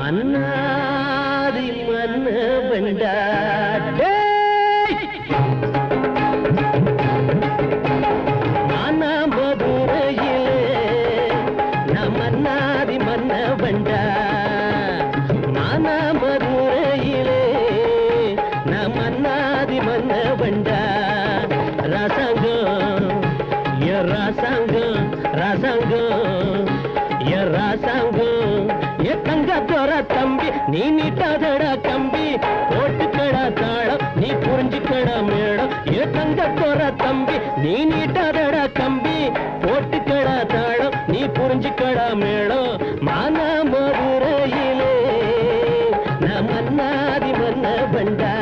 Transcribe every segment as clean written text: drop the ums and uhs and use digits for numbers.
மன்னாதி மன்னவன்டா நானா மதுரையிலே நான் மன்னாதி மன்னவன்டா நானா மதுரையிலே நான் மன்னாதி மன்னவன்டா ராசாங்கம் ஏ ராசாங்கம் ராசாங்கம் ஏ ராசாங்கம் ஏ தங்கத்தோர தம்பி நீ நீட்டாதடா கம்பி போட்டுக்கடா தாளம் நீ புரிஞ்சுக்கடா மேடம் ஏ தங்கத்தோர தம்பி நீ நீட்டாதடா கம்பி போட்டுக்கடா தாளம் நீ புரிஞ்சுக்கடா மேடம் மானா மதுரையிலே நான் மன்னாதி மன்னவன்டா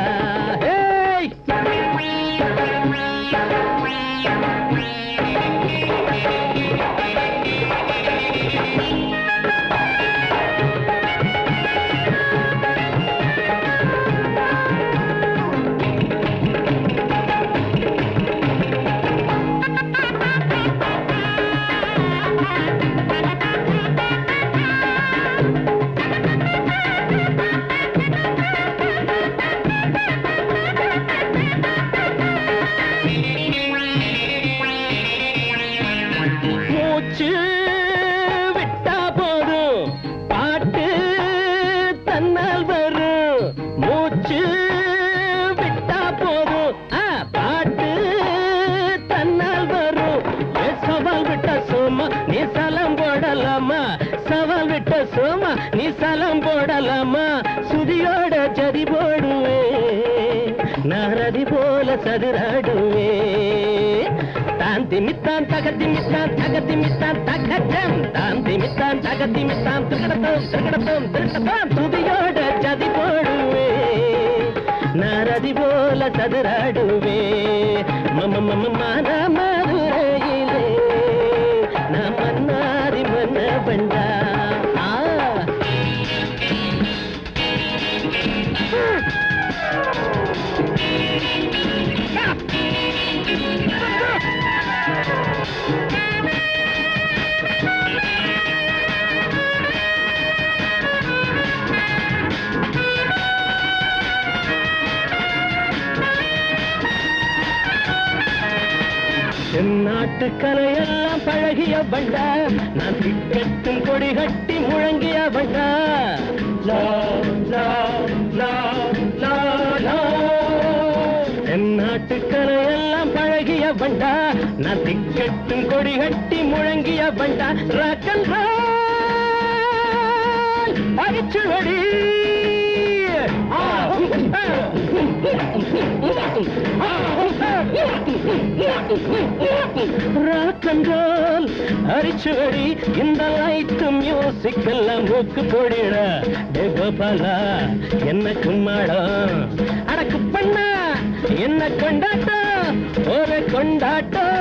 விட்டா போதும் பாட்டு தன்னால் வரும் மூச்சு விட்டா போதும் பாட்டு தன்னால் வரும் சவால் விட்ட சோமா நீ சலம் போடலாமா சவால் விட்ட சோமா நீ சலம் போடலாமா சுதியோட ஜதி போடுவே நாரதி போல சதுராடுவே திமித்தான் தகதிமித்தான் தகதிமித்தான் தகஜம் தான் திமித்தான் தகதிமித்தான் திருக்கடத்தோம் திருக்கடத்தோம் திருக்கடத்தான் துதியோட ஜதி போடுவே நாரதி போல சதுராடுவே மம மம மான மதுரையிலே நான் மன்னாதி மன்னவன்டா நாட்டு கலையெல்லாம் பழகிய பண்டா நான் திக்கட்டும் கொடி கட்டி முழங்கிய பண்டா என் நாட்டு கலையெல்லாம் பழகிய பண்டா நான் திக்கட்டும் கொடி கட்டி முழங்கிய பண்டா ராக்கன் அடிச்சுவடி ராக் அண்ட் ரோல் அரிச்சுவடி இந்த லைட் மியூசிக் எல்லாம் மூக்கு போடிட டே கோபாலா என்ன கும்மாடம் அடக்கு பண்ணா என்ன கொண்டாட்டம் ஒரு கொண்டாட்டம்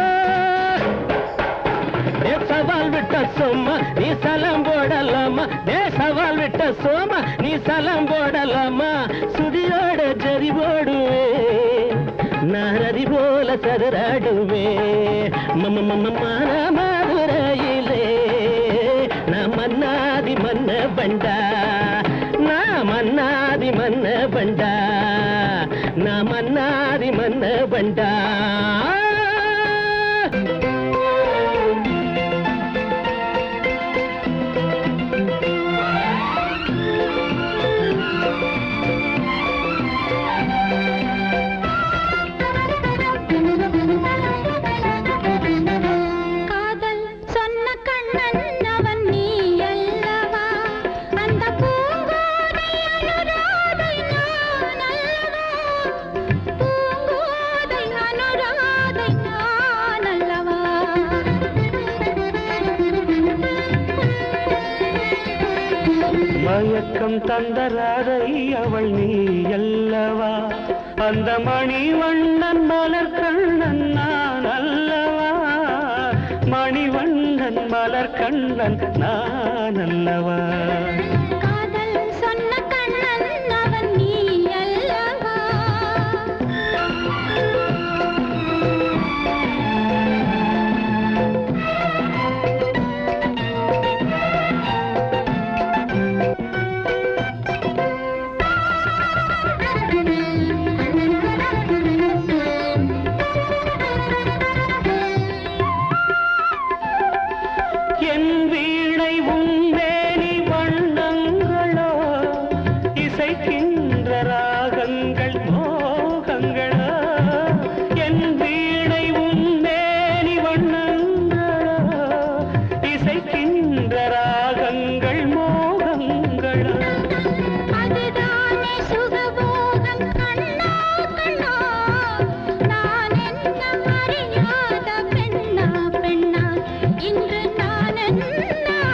சவால் விட்ட சோமா நீ சலம் போடலாமா டே சவால் விட்ட சோமா நீ சலம் போடலாமா சுதியோட ஜரி போடுவே நாரதி போல சதுராடுவே மம மம மான மதுரையிலே நான் மன்னாதி மன்னவன்டா நான் மன்னாதி மன்னவன்டா நான் மன்னாதி மன்னவன்டா மயக்கம் தந்தராதை அவள் நீ அல்லவா அந்த மணிவண்ணன் மலர் கண்ணன் நான் அல்லவா மணிவண்ணன் மலர் கண்ணன் நான் அல்லவா என் வீணை உன்மேனி வண்ணங்களோ இசைக்கின்ற ராகங்கள் மோகங்களோ என் வீணை உன்மேனி வண்ணங்களோ இசைக்கின்ற ராகங்கள் மோகங்களோ அதுதானே சுகபோகம் கண்ணா கண்ணா நான் என்ன அறியாத பெண்ணா பெண்ணா இன்று நான் என்ன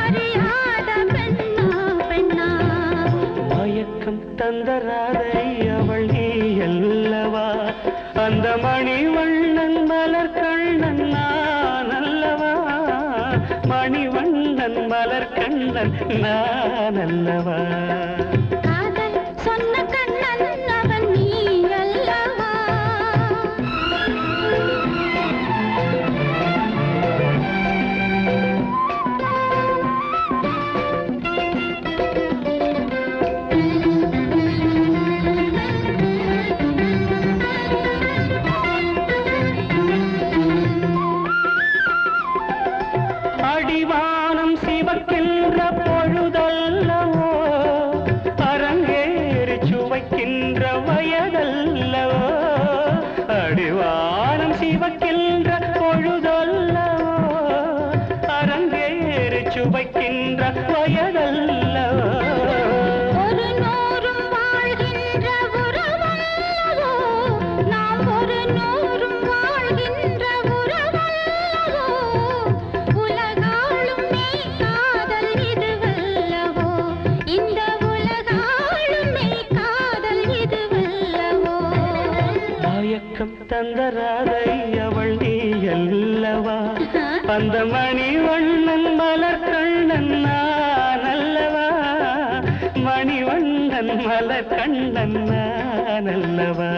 அறியாத பெண்ணா பெண்ணா மயக்கம் தந்தராதை அவள் நீ அல்லவா அந்த மணிவண்ணன் மலர் கண்ணன் நான் அல்லவா மணிவண்ணன் மலர் கண்ணன் நான் அல்லவா காதல் சொன்ன கண்ணன் அவன் நீ அல்லவா அடிவானம் சிவக்கின்ற பொழுதல்லவோ அரங்கேறி சுவைக்கின்ற வயதல்லவோ அடிவானம் சிவக்கின்ற பொழுதல்லவோ அரங்கேறி சுவைக்கின்ற வயதல்லவோ ஒரு நூறும் வாழ்கின்ற உறவல்லவோ நாம் ஒரு நூறும் வாழ்கின்ற உறவல்லவோ உலகாளும் மெய் காதல் இதுவல்லவோ இந்த உலகாளும் மெய் காதல் இதுவல்லவோ மயக்கம் தந்தராதை அவள் நீ அல்லவா அந்த மணிவண்ணன் மலர் கண்ணன் நான் அல்லவா மணிவண்ணன் மலர் கண்ணன் நான் அல்லவா